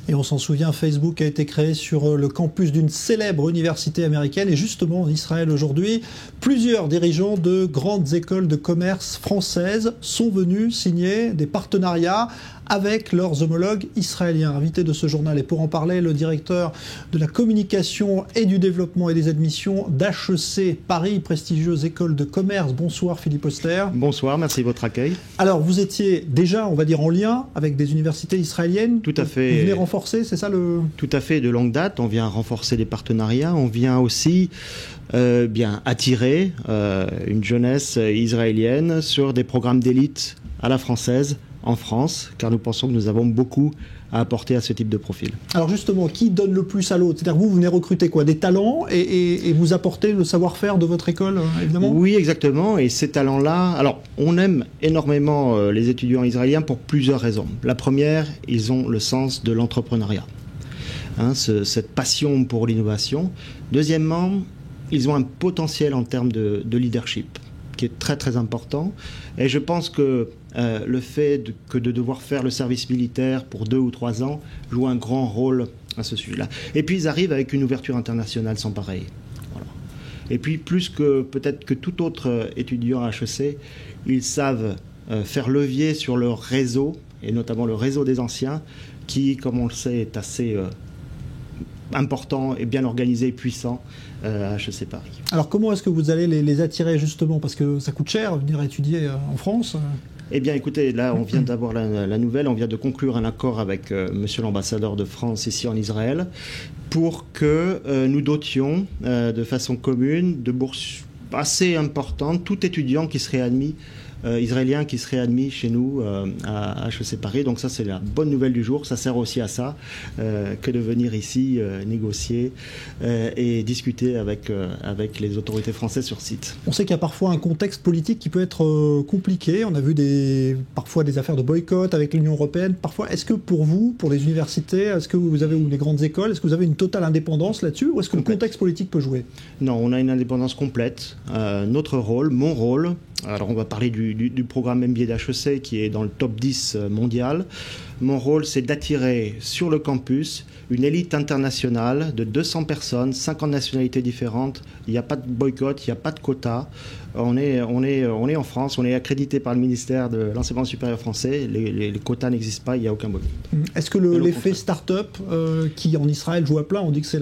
Et on s'en souvient, Facebook a été créé sur le campus d'une célèbre université américaine. Et justement, en Israël aujourd'hui, plusieurs dirigeants de grandes écoles de commerce françaises sont venus signer des partenariats avec leurs homologues israéliens. Invité de ce journal, et pour en parler, le directeur de la communication et du développement et des admissions d'HEC Paris, prestigieuse école de commerce. Bonsoir Philippe Oster. Bonsoir, merci de votre accueil. Alors vous étiez déjà, on va dire, en lien avec des universités israéliennes. Tout à fait. Vous venez renforcer, c'est ça le... Tout à fait, de longue date, on vient renforcer les partenariats, on vient aussi attirer une jeunesse israélienne sur des programmes d'élite à la française, en France, car nous pensons que nous avons beaucoup à apporter à ce type de profil. Alors justement, qui donne le plus à l'autre? C'est-à-dire vous venez recruter quoi? Des talents et vous apportez le savoir-faire de votre école, évidemment? Oui, exactement. Et ces talents-là, alors on aime énormément les étudiants israéliens pour plusieurs raisons. La première, ils ont le sens de l'entrepreneuriat, cette passion pour l'innovation. Deuxièmement, ils ont un potentiel en termes de leadership qui est très très important. Et je pense que le fait de devoir faire le service militaire pour 2 ou 3 ans joue un grand rôle à ce sujet-là. Et puis ils arrivent avec une ouverture internationale sans pareil. Voilà. Et puis plus que peut-être que tout autre étudiant à HEC, ils savent faire levier sur leur réseau, et notamment le réseau des anciens, qui, comme on le sait, est assez important et bien organisé et puissant à HEC Paris. Alors comment est-ce que vous allez les attirer justement? Parce que ça coûte cher venir étudier en France. Eh bien écoutez, là on vient d'avoir la nouvelle, on vient de conclure un accord avec monsieur l'ambassadeur de France ici en Israël pour que nous dotions de façon commune de bourses assez importantes tout étudiant qui serait admis, israélien qui serait admis chez nous à HEC Paris. Donc ça c'est la bonne nouvelle du jour, ça sert aussi à ça que de venir ici négocier et discuter avec les autorités françaises sur site. On sait qu'il y a parfois un contexte politique qui peut être compliqué, on a vu parfois des affaires de boycott avec l'Union européenne. Parfois, est-ce que pour vous, pour les universités, est-ce que vous avez, ou les grandes écoles, est-ce que vous avez une totale indépendance là-dessus, ou est-ce que le contexte politique peut jouer? Non, on a une indépendance complète. Notre rôle, mon rôle, alors on va parler du programme MBA d'HEC qui est dans le top 10 mondial. Mon rôle, c'est d'attirer sur le campus une élite internationale de 200 personnes, 50 nationalités différentes. Il n'y a pas de boycott, il n'y a pas de quota. On est en France, on est accrédité par le ministère de l'enseignement supérieur français. Les quotas n'existent pas, il n'y a aucun boycott. Est-ce que l'effet start-up qui en Israël joue à plein, on dit que c'est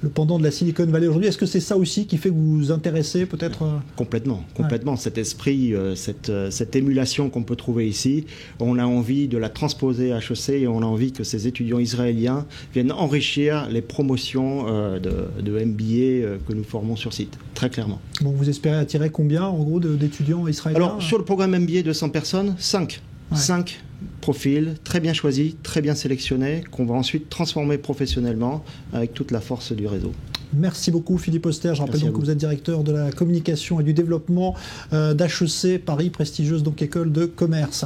le pendant de la Silicon Valley aujourd'hui, est-ce que c'est ça aussi qui fait que vous vous intéressez peut-être Complètement. Ouais. Cet esprit, cette émulation qu'on peut trouver ici, on a envie de la transposer à HEC et on a envie que ces étudiants israéliens viennent enrichir les promotions de MBA que nous formons sur site, très clairement. Bon, vous espérez attirer combien, en gros, d'étudiants israéliens? Alors, sur le programme MBA de 100 personnes, 5. Ouais. 5 profils très bien choisis, très bien sélectionnés, qu'on va ensuite transformer professionnellement avec toute la force du réseau. Merci beaucoup Philippe Oster. Je rappelle donc que vous êtes directeur de la communication et du développement d'HEC Paris, prestigieuse donc école de commerce.